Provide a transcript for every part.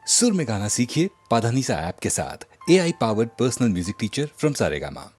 सुर में गाना सीखिए पाधानीसा ऐप के साथ। AI powered personal music teacher from Saregama.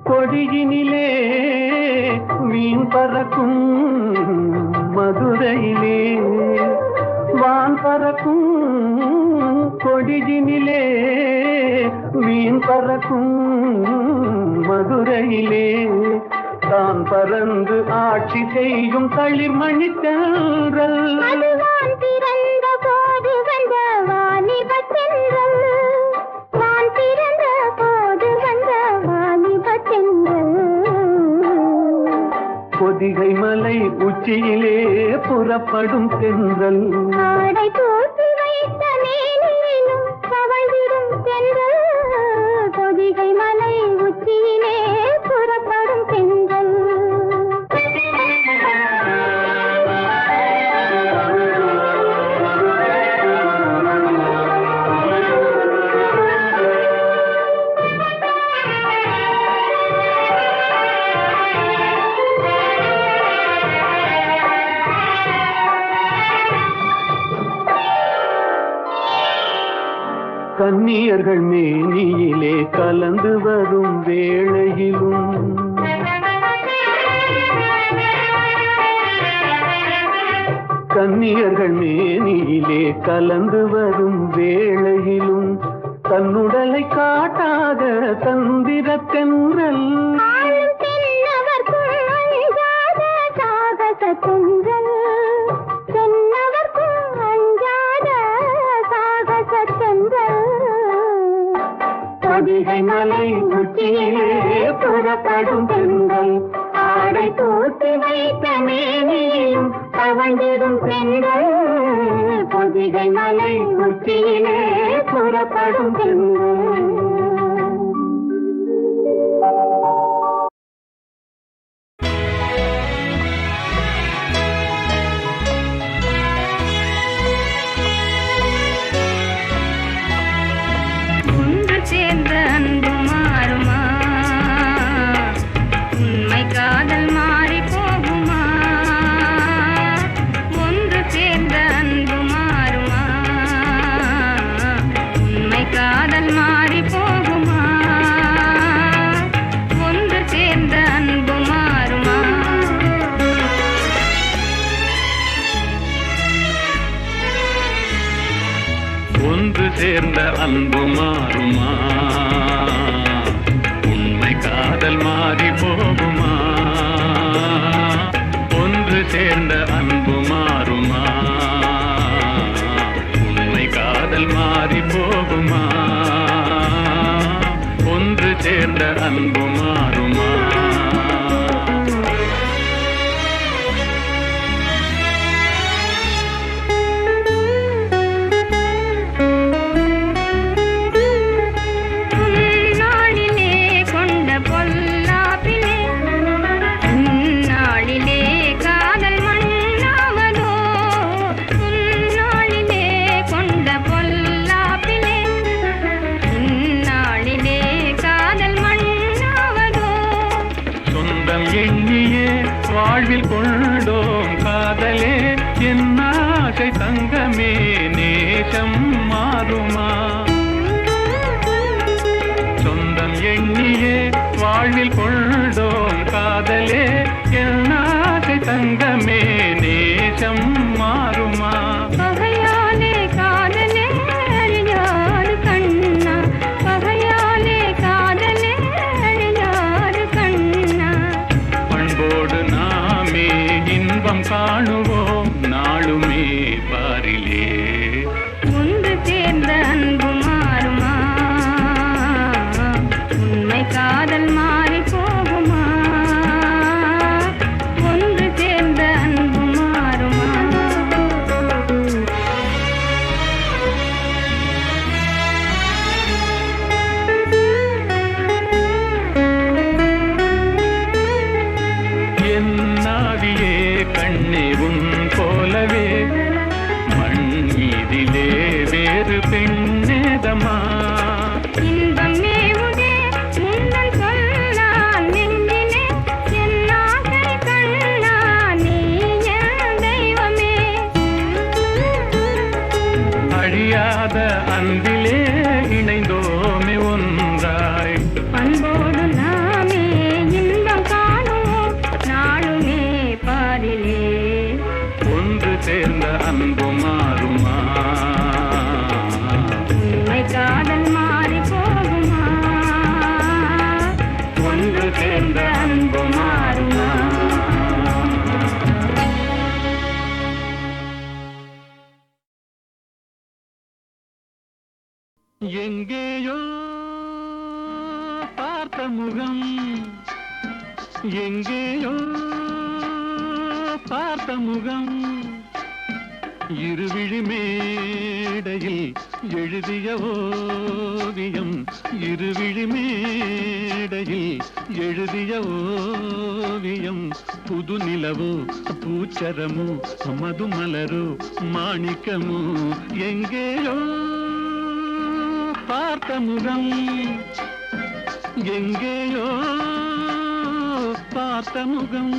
கொடியினிலே மீன் பறக்கும் மதுரையிலே வான் பறக்கும் கொடியினிலே மீன் பறக்கும் மதுரையிலே தான் பறந்து ஆட்சி செய்யும் தளிர்மணி தென்றல் பொதிகை மலை உச்சியிலே புறப்படும் தென்றல் ஆடை போட்டு வைத்த மேனியிலும் தவழ்ந்திடும் தென்றல் பொதிகை மலை உச்சியிலே புறப்படும் தென்றல் கன்னியர்கள் மேனியிலே கலந்து வரும் வேளையிலும் கன்னியர்கள் மேனியிலே கலந்து வரும் வேளையிலும் தன்னுடலை காட்டாத தந்திர தென்றல் ஆளும் தென்னவர்க்கும் அஞ்சாத சாகச தென்றல். தென்னவர்க்கும் அஞ்சாத சாகச தென்றல். பொதிகை மலை உச்சியிலே புறப்படும் தென்றல் ஆடை தூக்கி வைத்த மேனியும் தவழ்ந்திடும் பெண்கள். பொதிகை மலை உச்சியிலே புறப்படும் பெண்கள். ஒன்று சேர்ந்த அன்பு மாறுமா? உண்மை காதல் மாறி போகுமா? ஒன்று சேர்ந்த அன்பு மாறுமா? உண்மை காதல் மாறி போகுமா? ஒன்று சேர்ந்த அன்பு மாறுமா? ஒன்று சேர்ந்த அன்பு மாறுமா? உண்மை காதல் மாறி போகுமா? ஒன்று சேர்ந்த அன்பு மாறுமா? உண்மை காதல் மாறி போகுமா? ஒன்று சேர்ந்த அன்பு மாறுமா? உன்னாளிலே கொண்ட பொல்லாப்பிலே உன்னாளிலே காதல் மண்ணாவதோ? உன்னாளிலே கொண்ட பொல்லாப்பிலே உன்னாளிலே காதல் மண்ணாவதோ? சொந்தம் எண்ணியே வாழ்வில் கொண்டோம் காதலே என் ஆசை தங்கமே நேசம் மாறுமா? சொந்தம் எண்ணியே வாழ்வில் கொண்டோம் காதலே என் ஆசை தங்கமே நேசம் மாறுமா? பகையாலே காதலே அழியாது கண்ணா, பகையாலே காதலே அழியாது கண்ணா. பண்போடு நாமே இன்பம் காணுவோம் நாளுமே பாரிலே. ஒன்று சேர்ந்த அன்பு மாறுமா? உண்மை காதல் மாறி போகுமா? ஒன்று சேர்ந்த அன்பு மாறுமா? என் நாவியே கண்ணே உன் போலவே மண் மீதிலே வேறு பெண்ணேதமா? இன்பம் மேவுதே முன்னன் சொல்லால் நெஞ்சிலே என் ஆசை கண்ணா நீ என் தெய்வமே. அழியாத அன்பிலே இணைந்தோமே ஒன்றாய். பண்போடு நாமே இன்பம் காணுவோம் நாளுமே பாரிலே. ஒன்று சேர்ந்த அன்பு மாறுமா? உண்மை காதல் மாறி போகுமா? ஒன்று சேர்ந்த அன்பு மாறுமா? எங்கேயோ பார்த்த முகம், எங்கேயோ பார்த்த முகம், இருவிழி மேடையில் எழுதிய ஓவியம், இருவிழி மேடையில் எழுதிய ஓவியம். புது நிலவோ பூச்சரமோ மதுமலரோ மாணிக்கமோ, எங்கேயோ பார்த்த முகம், எங்கேயோ பார்த்த முகம்.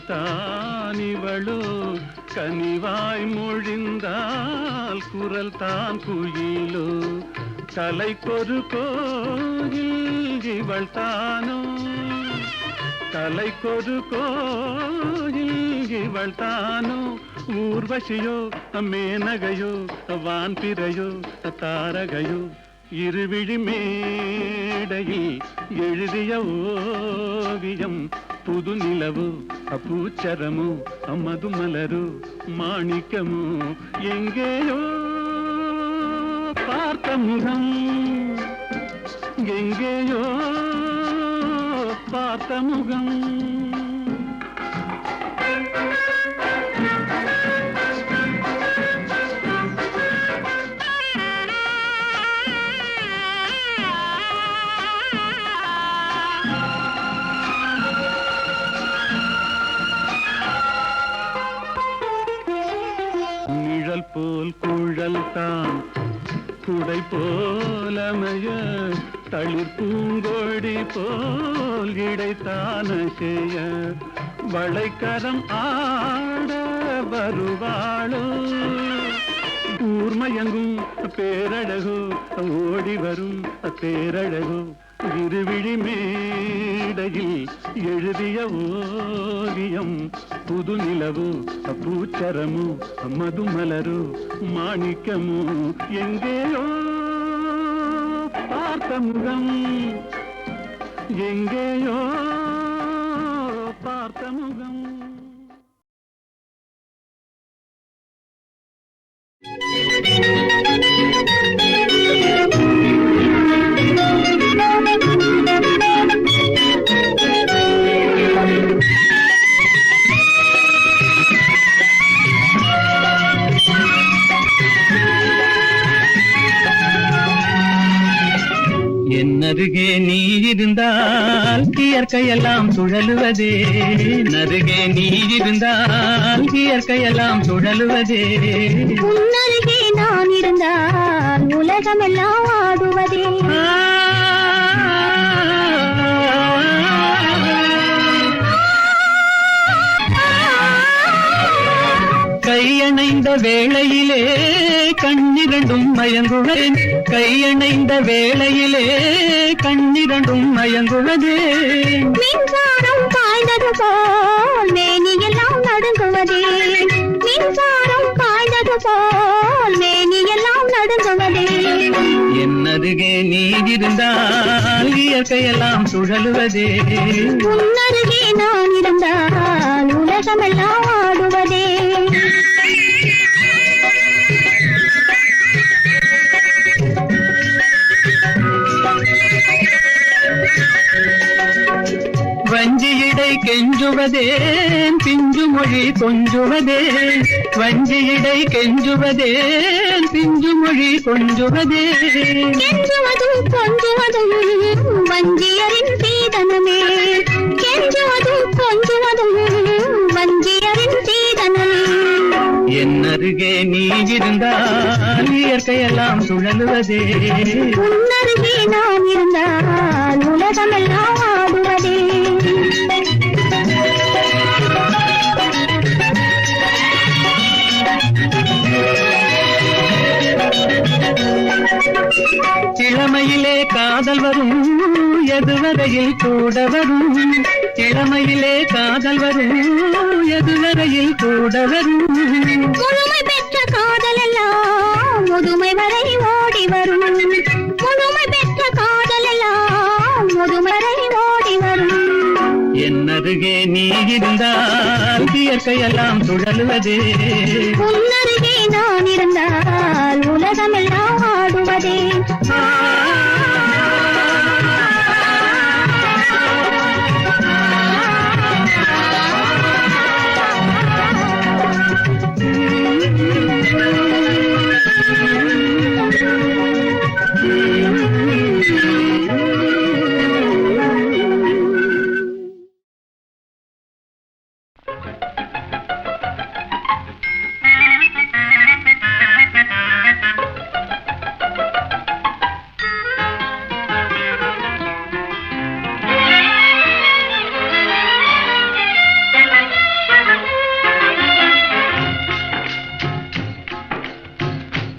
தான் இவளோ கனிவாய் மொழிந்தால் குரல் தான் குயிலோ கலைக்கொரு கோயில் இவள் தானோ கலைக்கொரு கோயில் இவள் தானோ ஊர்வசியோ மேனகையோ வான்பிறையோ தாரகையோ இருவிழி மேடையில் எழுதிய ஓவியம் புது நிலவு பூச்சரமோ மதுமலரு மாணிக்கமோ எங்கேயோ பார்த்த முகம் எங்கேயோ பார்த்த முகம் நிழல் போல் குழல் தான் குடை போலமைய தளிர் பூங்கொடி போல் இடைத்தான செய்ய வளைக்கரம் ஆட வருவாளோ ஊர்மயங்கும் பேரழகோ ஓடி வரும் பேரழகோ இருவிழி மேடையில் எழுதிய ஓவியம் புது நிலவு பூச்சரமு மதுமலரு மாணிக்கமு எங்கேயோ பார்த்த முகம் எங்கேயோ பார்த்த முகம் நருகே நீ இருந்தால் இயற்கையெல்லாம் சுழலுவதே நருகே நீ இருந்தால் இயற்கையெல்லாம் சுழலுவதே உன்னருகே நான் இருந்தால் உலகமெல்லாம் ஆடுவதே கையணைந்த வேளையிலே கண்ணிரண்டும் மயங்குவேன் கையணைந்த வேளையிலே கண்ணிரண்டும் மயங்குவதே மின்சாரம் பாய்ந்தது போல் மேனியெல்லாம் நடுங்குவதே மின்சாரம் பாய்ந்தது போல் மேனியெல்லாம் நடுங்குவதே என்னருகே நீ இருந்தால் இயற்கையெல்லாம் சுழலுவதே உன்னருகே நான் இருந்தால் உலகமெல்லாம் ஆடுவதே வஞ்சியிடை கெஞ்சுவதேன் பிஞ்சு மொழி கொஞ்சுவதே வஞ்சியிடை கெஞ்சுவதேன் பிஞ்சு மொழி கொஞ்சுவதே கெஞ்சுவதும் கொஞ்சுவதும் வஞ்சியரின் சீதனமே கெஞ்சுவதும் கொஞ்சுவதும் வஞ்சியரின் சீதனமே என்னருகே நீ இருந்தால் இயற்கையெல்லாம் சுழலுவதே உன்னருகே நான் இருந்தால் உலகமெல்லாம் ஆடுவதே இளமையிலே காதல் வரும் எதுவரையில் கூட வரும் இளமையிலே காதல் வரும் எதுவரையில் கூட வரும் முழுமை பெற்ற காதல் எல்லாம் முதுமை வரை ஓடி வரும் முழுமை பெற்ற காதல் எல்லாம் முதுமை வரை ஓடி வரும் என்னருகே நீ இருந்தால் இயற்கையெல்லாம் சுழலுவதே உன்னருகே நான் இருந்தால் உலகமெல்லாம் ஆடுவதே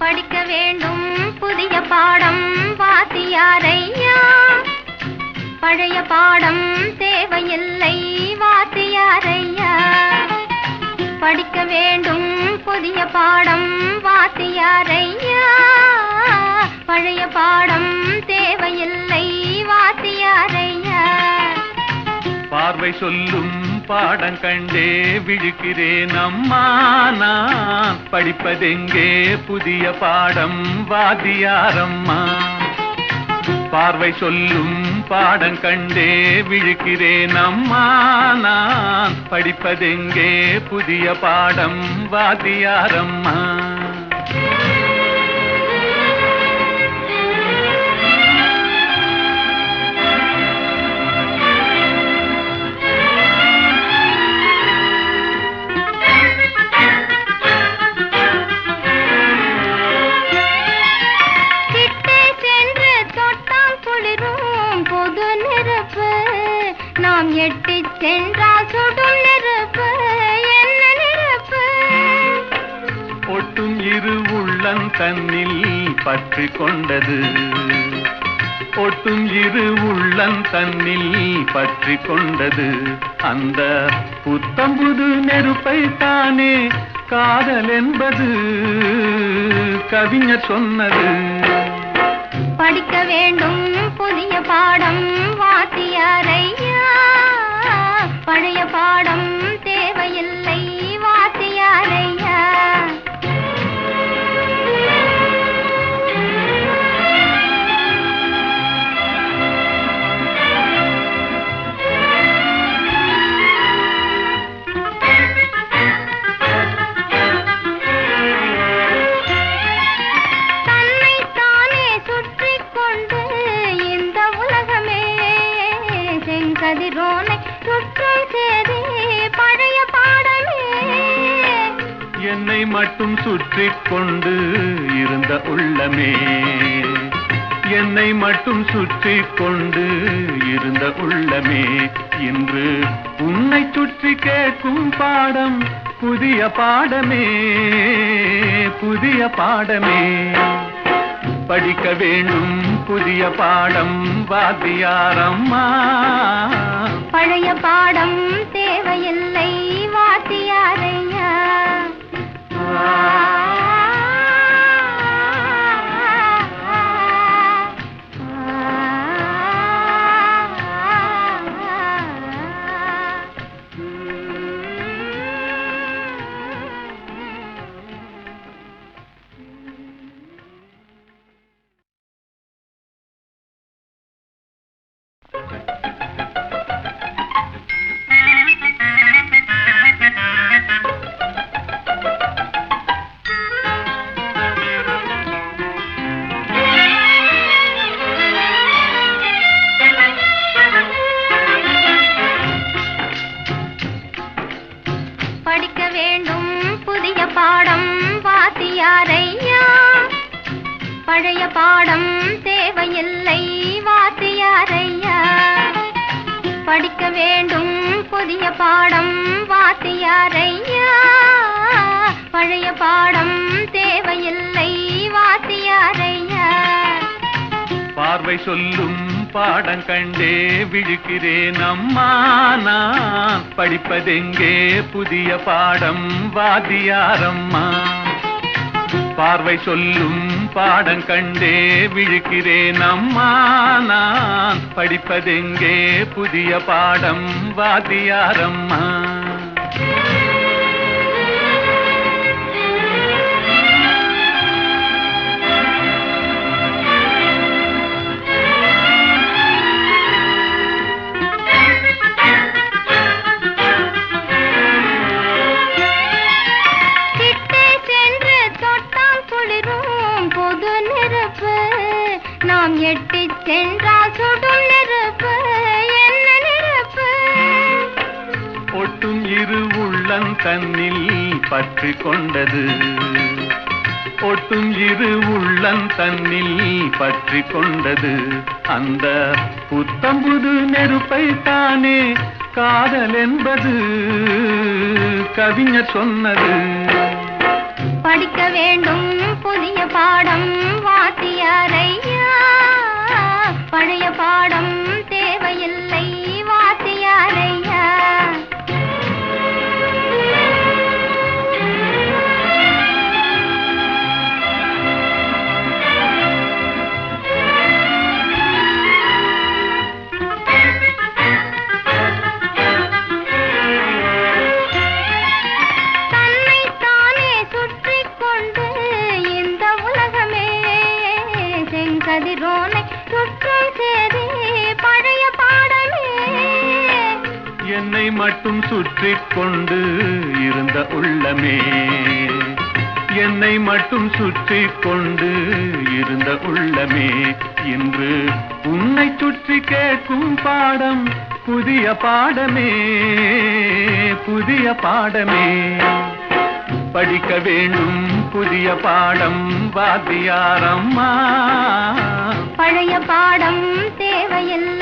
படிக்க வேண்டும் புதிய பாடம் வாத்தியாரையா, பழைய பாடம் தேவையில்லை வாத்தியாரையா. படிக்க வேண்டும் புதிய பாடம் வாத்தியாரையா, பழைய பாடம் தேவையில்லை வாத்தியாரையா. பார்வை சொல்லும் பாடம் கண்டே விழுக்கிறேன் அம்மா நான், படிப்பதெங்கே புதிய பாடம் வாத்தியாரம்மா. பார்வை சொல்லும் பாடம் கண்டே விழுக்கிறேன் அம்மா நான், படிப்பதெங்கே புதிய பாடம் வாத்தியாரம்மா. நாம் எட்டி சென்றால் சுடும் நெருப்பு, என்ன நெருப்பு? ஒட்டும் இரு உள்ளம் தன்னில் பற்றி கொண்டது, ஒட்டும் இரு உள்ளம் தன்னில் பற்றி கொண்டது. அந்த புத்தம்புது நெருப்பை தானே காதல் என்பது கவிஞர் சொன்னது. படிக்க வேண்டும் புதிய பாடம் வாத்தியாரையா, பழைய பாடம் தேவையில்லை வாத்தியாரையா. கதிரோனை சுற்றும் சேதே பழைய பாடமே, என்னை மட்டும் சுற்றி கொண்டு இருந்த உள்ளமே, என்னை மட்டும் சுற்றி கொண்டு இருந்த உள்ளமே, இன்று உன்னை சுற்றி கேட்கும் பாடம் புதிய பாடமே, புதிய பாடமே. படிக்க வேண்டும் புதிய பாடம் வாத்தியாரம்மா, பழைய பாடம் தேவையில்லை வாத்தியாரையா. படிக்க வேண்டும் புதிய பாடம் வாத்தியாரையா, பழைய பாடம் தேவையில்லை வாத்தியாரையா. படிக்க வேண்டும் புதிய பாடம் வாத்தியாரையா, பழைய பாடம் தேவையில்லை வாத்தியாரையா. பார்வை சொல்லும் பாடம் கண்டே விழுக்கிறேன் அம்மா நான், படிப்பதெங்கே புதிய பாடம் வாத்தியாரம்மா. பார்வை சொல்லும் பாடம் கண்டே விழுக்கிறேன் அம்மா நான், படிப்பதெங்கே புதிய பாடம் வாத்தியாரம்மா. நாம் எட்டி சென்றால் சுடும் நெருப்பு, என்ன நெருப்பு? ஒட்டும் இரு உள்ளம் தன்னில் பற்றி கொண்டது, ஒட்டும் இரு உள்ளம் தன்னில் பற்றி கொண்டது. அந்த புத்தம்புது நெருப்பை தானே காதல் என்பது கவிஞர் சொன்னது. படிக்க வேண்டும் புதிய பாடம் வாத்தியாரையா, பழைய பாடம் தேவையில்லை வாத்தியாரையா. கதிரோனை சுற்றும் சேதி பழைய பாடமே. என்னை மட்டும் சுற்றி கொண்டு இருந்த உள்ளமே, என்னை மட்டும் சுற்றி கொண்டு இருந்த உள்ளமே, இன்று உன்னை சுற்றி கேட்கும் பாடம் புதிய பாடமே, புதிய பாடமே. படிக்க வேண்டும் புதிய பாடம் வாத்தியாரம்மா, பழைய பாடம் தேவையில்லை